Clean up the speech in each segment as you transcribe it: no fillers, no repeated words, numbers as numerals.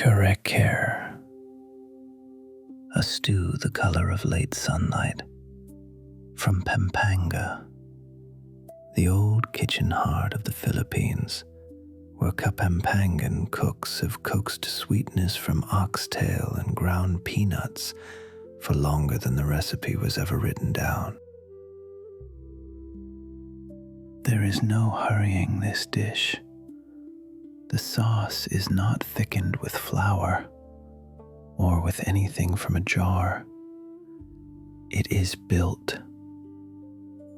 Kare-Kare, a stew the color of late sunlight, from Pampanga, the old kitchen heart of the Philippines, where Kapampangan cooks have coaxed sweetness from oxtail and ground peanuts for longer than the recipe was ever written down. There is no hurrying this dish. The sauce is not thickened with flour or with anything from a jar. It is built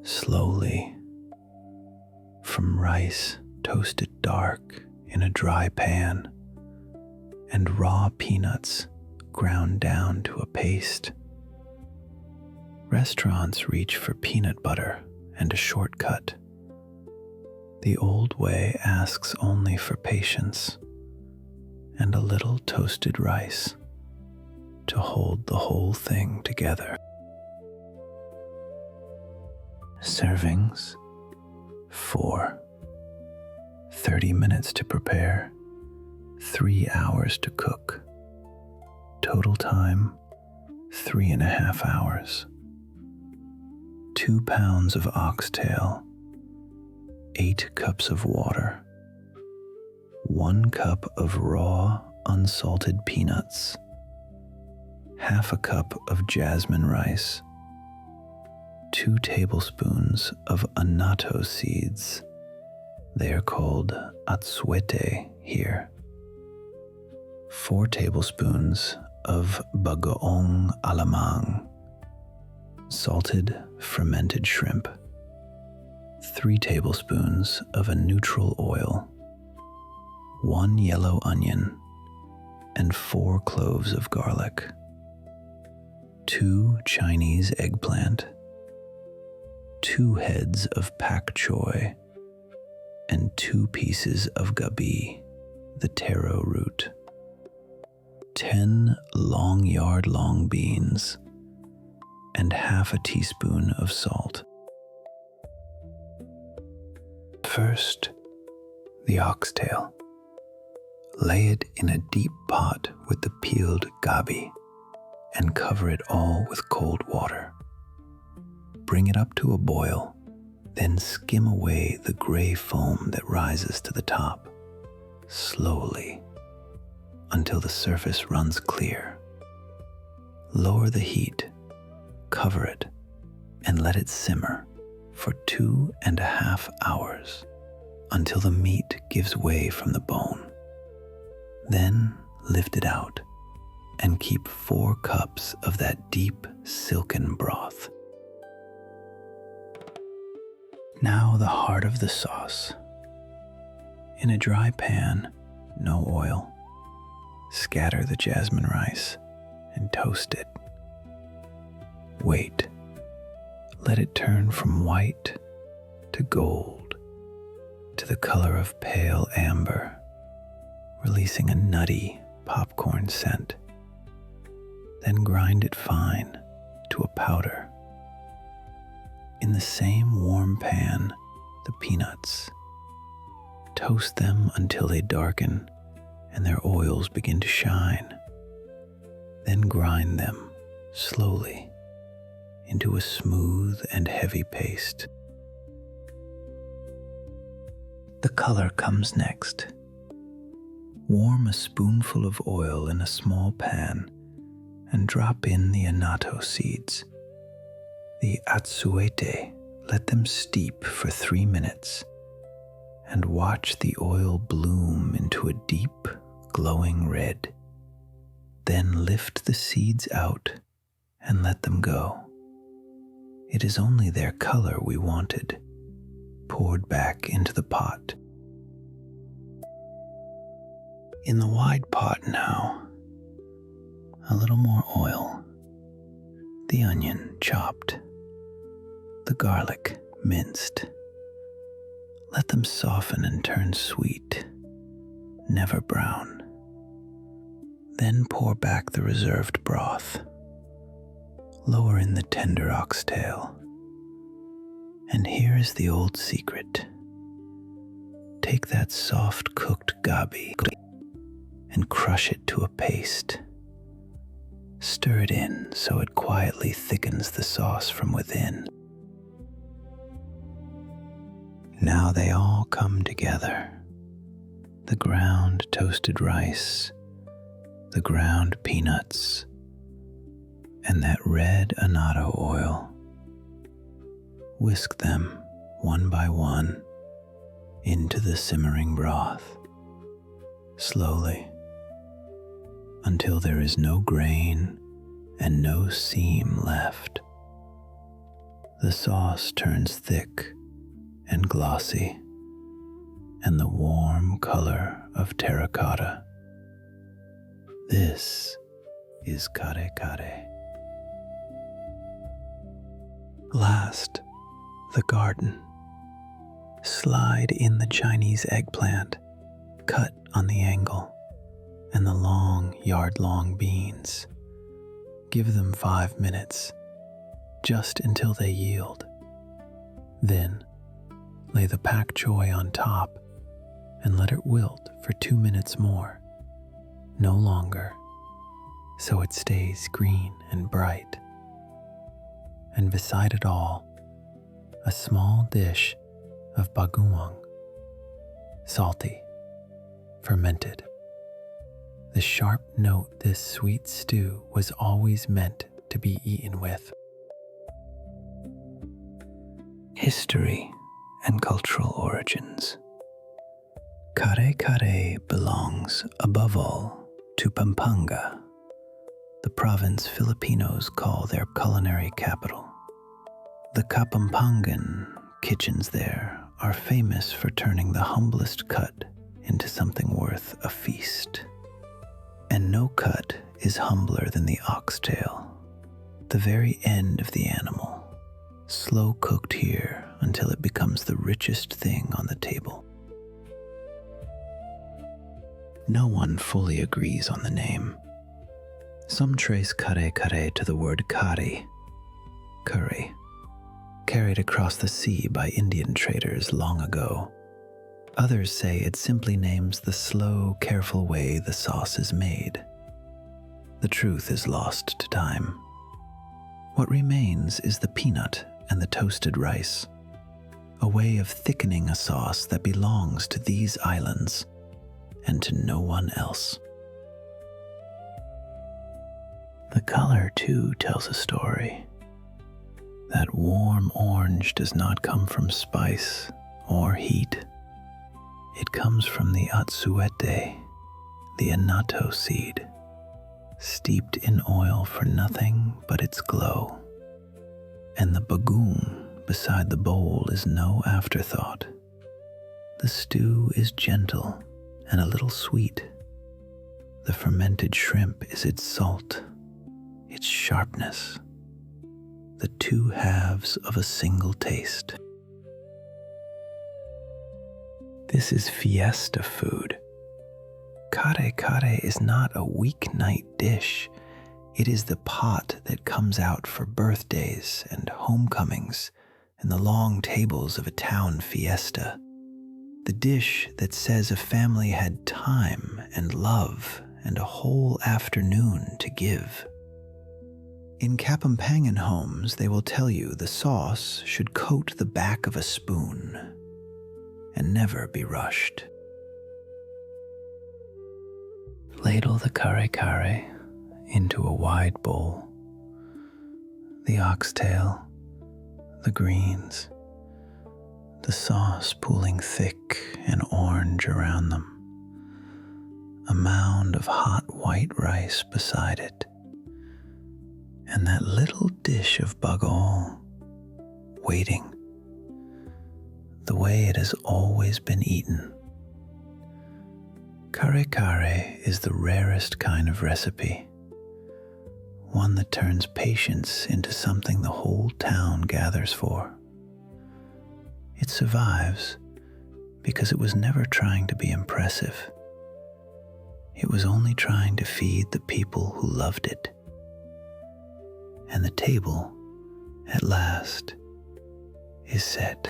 slowly from rice toasted dark in a dry pan and raw peanuts ground down to a paste. Restaurants reach for peanut butter and a shortcut. The old way asks only for patience and a little toasted rice to hold the whole thing together. Servings 4. 30 minutes to prepare, 3 hours to cook. Total time 3.5 hours. 2 pounds of oxtail, 8 cups of water, 1 cup of raw unsalted peanuts, half a cup of jasmine rice, 2 tablespoons of annatto seeds. They are called atsuete here. 4 tablespoons of bagoong alamang, salted fermented shrimp, 3 tablespoons of a neutral oil, 1 yellow onion, and 4 cloves of garlic, 2 Chinese eggplant, 2 heads of pak choy, and 2 pieces of gabi, the taro root, 10 long beans, and half a teaspoon of salt. First, the oxtail. Lay it in a deep pot with the peeled gabi and cover it all with cold water. Bring it up to a boil, then skim away the gray foam that rises to the top, slowly, until the surface runs clear. Lower the heat, cover it, and let it simmer for 2.5 hours until the meat gives way from the bone. Then lift it out and keep 4 cups of that deep, silken broth. Now the heart of the sauce. In a dry pan, no oil, scatter the jasmine rice and toast it. Wait. Let it turn from white to gold to the color of pale amber, releasing a nutty popcorn scent. Then grind it fine to a powder. In the same warm pan, the peanuts. Toast them until they darken and their oils begin to shine. Then grind them slowly into a smooth and heavy paste. The color comes next. Warm a spoonful of oil in a small pan and drop in the annatto seeds. The atsuete, let them steep for 3 minutes and watch the oil bloom into a deep, glowing red. Then lift the seeds out and let them go. It is only their color we wanted, poured back into the pot. In the wide pot now, a little more oil, the onion chopped, the garlic minced. Let them soften and turn sweet, never brown. Then pour back the reserved broth. Lower in the tender oxtail. And here is the old secret. Take that soft cooked gabi and crush it to a paste. Stir it in so it quietly thickens the sauce from within. Now they all come together. The ground toasted rice, the ground peanuts, and that red annatto oil. Whisk them one by one into the simmering broth, slowly, until there is no grain and no seam left. The sauce turns thick and glossy, and the warm color of terracotta. This is Kare-Kare. Last, the garden. Slide in the Chinese eggplant, cut on the angle, and the long, yard-long beans. Give them 5 minutes, just until they yield. Then, lay the pak choy on top and let it wilt for 2 minutes more, no longer, so it stays green and bright. And beside it all, a small dish of bagoong, salty, fermented. The sharp note this sweet stew was always meant to be eaten with. History and cultural origins. Kare-Kare belongs, above all, to Pampanga, the province Filipinos call their culinary capital. The Kapampangan kitchens there are famous for turning the humblest cut into something worth a feast. And no cut is humbler than the oxtail, the very end of the animal, slow cooked here until it becomes the richest thing on the table. No one fully agrees on the name. Some trace Kare-Kare to the word kari, curry, carried across the sea by Indian traders long ago. Others say it simply names the slow, careful way the sauce is made. The truth is lost to time. What remains is the peanut and the toasted rice, a way of thickening a sauce that belongs to these islands and to no one else. The color, too, tells a story. That warm orange does not come from spice or heat. It comes from the atsuete, the annatto seed, steeped in oil for nothing but its glow. And the bagoong beside the bowl is no afterthought. The stew is gentle and a little sweet. The fermented shrimp is its salt, its sharpness, the two halves of a single taste. This is fiesta food. Kare-Kare is not a weeknight dish. It is the pot that comes out for birthdays and homecomings and the long tables of a town fiesta. The dish that says a family had time and love and a whole afternoon to give. In Kapampangan homes, they will tell you the sauce should coat the back of a spoon and never be rushed. Ladle the Kare-Kare into a wide bowl. The oxtail, the greens, the sauce pooling thick and orange around them, a mound of hot white rice beside it, and that little dish of bagoong waiting, the way it has always been eaten. Kare-Kare is the rarest kind of recipe, one that turns patience into something the whole town gathers for. It survives because it was never trying to be impressive. It was only trying to feed the people who loved it. And the table, at last, is set.